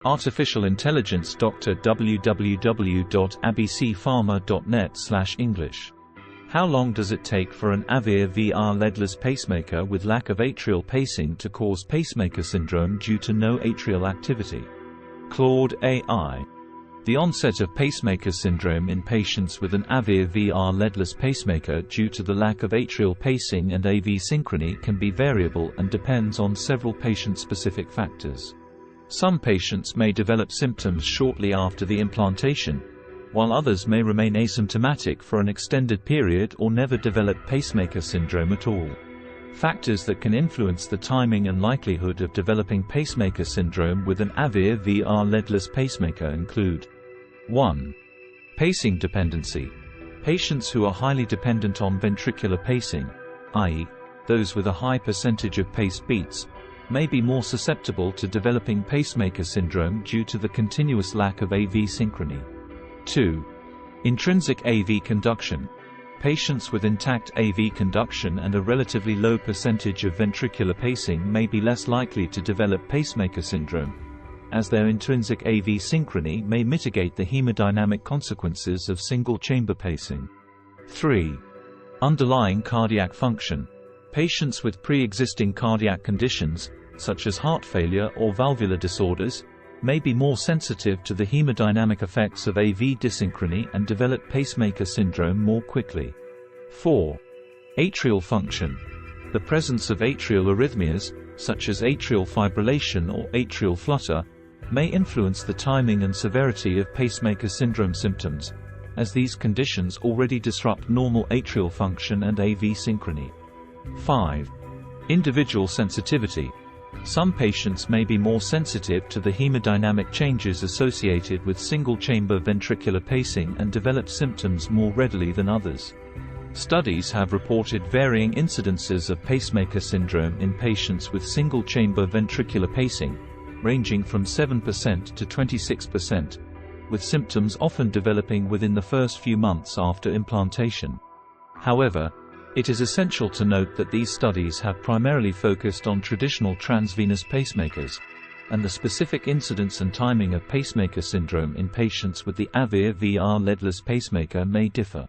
Artificial Intelligence Dr. www.abcpharma.net/English. How long does it take for an Aveir VR leadless pacemaker with lack of atrial pacing to cause pacemaker syndrome due to no atrial activity? ClaudeAI. The onset of pacemaker syndrome in patients with an Aveir VR leadless pacemaker due to the lack of atrial pacing and AV synchrony can be variable and depends on several patient-specific factors. Some patients may develop symptoms shortly after the implantation, while others may remain asymptomatic for an extended period or never develop pacemaker syndrome at all. Factors that can influence the timing and likelihood of developing pacemaker syndrome with an Aveir VR leadless pacemaker include: 1. Pacing dependency. Patients who are highly dependent on ventricular pacing, i.e., those with a high percentage of paced beats, may be more susceptible to developing pacemaker syndrome due to the continuous lack of AV synchrony. 2. Intrinsic AV conduction. Patients with intact AV conduction and a relatively low percentage of ventricular pacing may be less likely to develop pacemaker syndrome, as their intrinsic AV synchrony may mitigate the hemodynamic consequences of single-chamber pacing. 3. Underlying cardiac function. Patients with pre-existing cardiac conditions, such as heart failure or valvular disorders, may be more sensitive to the hemodynamic effects of AV dysynchrony and develop pacemaker syndrome more quickly. 4. Atrial function. The presence of atrial arrhythmias, such as atrial fibrillation or atrial flutter, may influence the timing and severity of pacemaker syndrome symptoms, as these conditions already disrupt normal atrial function and AV synchrony. 5. Individual sensitivity. Some patients may be more sensitive to the hemodynamic changes associated with single-chamber ventricular pacing and develop symptoms more readily than others. Studies have reported varying incidences of pacemaker syndrome in patients with single-chamber ventricular pacing, ranging from 7% to 26%, with symptoms often developing within the first few months after implantation. However, it is essential to note that these studies have primarily focused on traditional transvenous pacemakers, and the specific incidence and timing of pacemaker syndrome in patients with the Aveir VR leadless pacemaker may differ.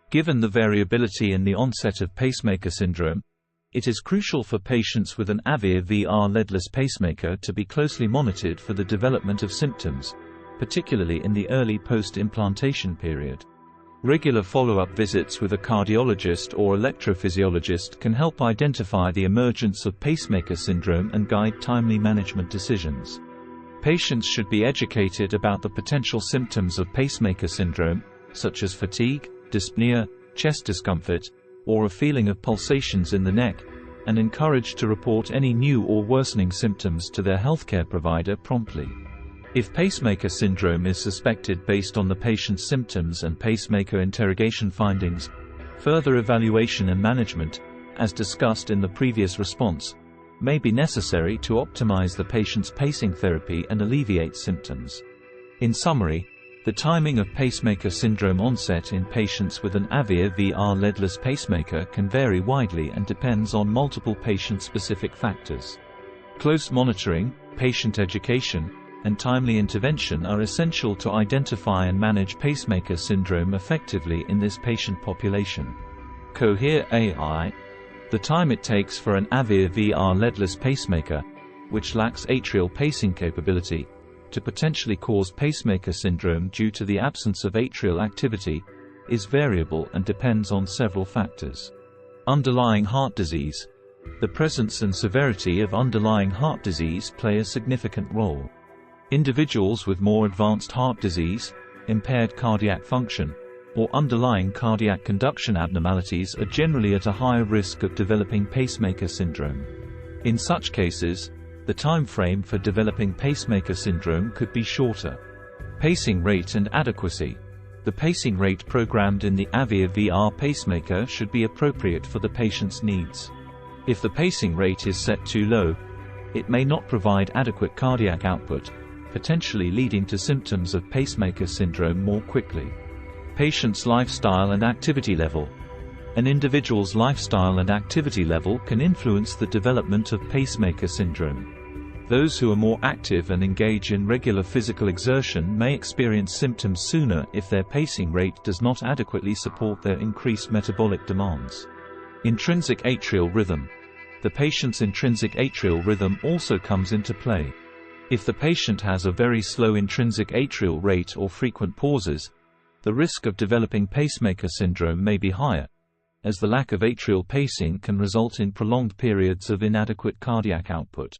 Given the variability in the onset of pacemaker syndrome, it is crucial for patients with an Aveir VR leadless pacemaker to be closely monitored for the development of symptoms, particularly in the early post-implantation period. Regular follow-up visits with a cardiologist or electrophysiologist can help identify the emergence of pacemaker syndrome and guide timely management decisions. Patients should be educated about the potential symptoms of pacemaker syndrome, such as fatigue, dyspnea, chest discomfort, or a feeling of pulsations in the neck, and encouraged to report any new or worsening symptoms to their healthcare provider promptly. If pacemaker syndrome is suspected based on the patient's symptoms and pacemaker interrogation findings, further evaluation and management, as discussed in the previous response, may be necessary to optimize the patient's pacing therapy and alleviate symptoms. In summary, the timing of pacemaker syndrome onset in patients with an Aveir VR leadless pacemaker can vary widely and depends on multiple patient-specific factors. Close monitoring, patient education, and timely intervention are essential to identify and manage pacemaker syndrome effectively in this patient population. ClaudeAI. The time it takes for an Aveir VR leadless pacemaker, which lacks atrial pacing capability, to potentially cause pacemaker syndrome due to the absence of atrial activity, is variable and depends on several factors. Underlying heart disease. The presence and severity of underlying heart disease play a significant role. Individuals with more advanced heart disease, impaired cardiac function, or underlying cardiac conduction abnormalities are generally at a higher risk of developing pacemaker syndrome. In such cases, the time frame for developing pacemaker syndrome could be shorter. Pacing rate and adequacy. The pacing rate programmed in the Aveir VR pacemaker should be appropriate for the patient's needs. If the pacing rate is set too low, it may not provide adequate cardiac output, potentially leading to symptoms of pacemaker syndrome more quickly. Patient's lifestyle and activity level. An individual's lifestyle and activity level can influence the development of pacemaker syndrome. Those who are more active and engage in regular physical exertion may experience symptoms sooner if their pacing rate does not adequately support their increased metabolic demands. Intrinsic atrial rhythm. The patient's intrinsic atrial rhythm also comes into play. If the patient has a very slow intrinsic atrial rate or frequent pauses, the risk of developing pacemaker syndrome may be higher, as the lack of atrial pacing can result in prolonged periods of inadequate cardiac output.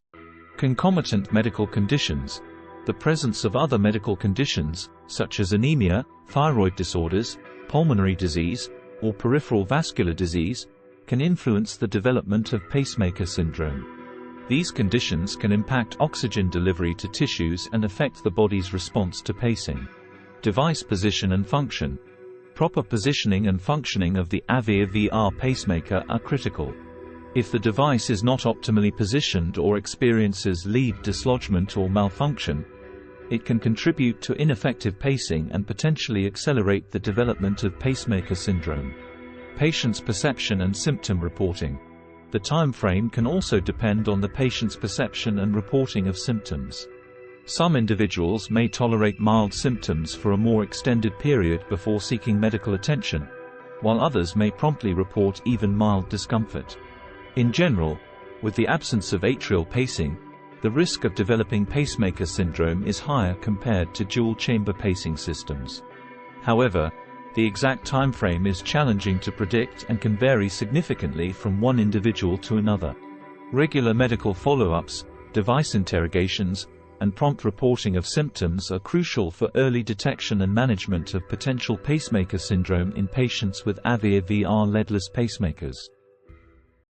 Concomitant medical conditions. The presence of other medical conditions, such as anemia, thyroid disorders, pulmonary disease, or peripheral vascular disease, can influence the development of pacemaker syndrome. These conditions can impact oxygen delivery to tissues and affect the body's response to pacing. Device position and function. Proper positioning and functioning of the Aveir VR pacemaker are critical. If the device is not optimally positioned or experiences lead dislodgement or malfunction, it can contribute to ineffective pacing and potentially accelerate the development of pacemaker syndrome. Patient's perception and symptom reporting. The time frame can also depend on the patient's perception and reporting of symptoms. Some individuals may tolerate mild symptoms for a more extended period before seeking medical attention, while others may promptly report even mild discomfort. In general, with the absence of atrial pacing, the risk of developing pacemaker syndrome is higher compared to dual-chamber pacing systems. However, the exact timeframe is challenging to predict and can vary significantly from one individual to another. Regular medical follow-ups, device interrogations, and prompt reporting of symptoms are crucial for early detection and management of potential pacemaker syndrome in patients with Aveir VR leadless pacemakers.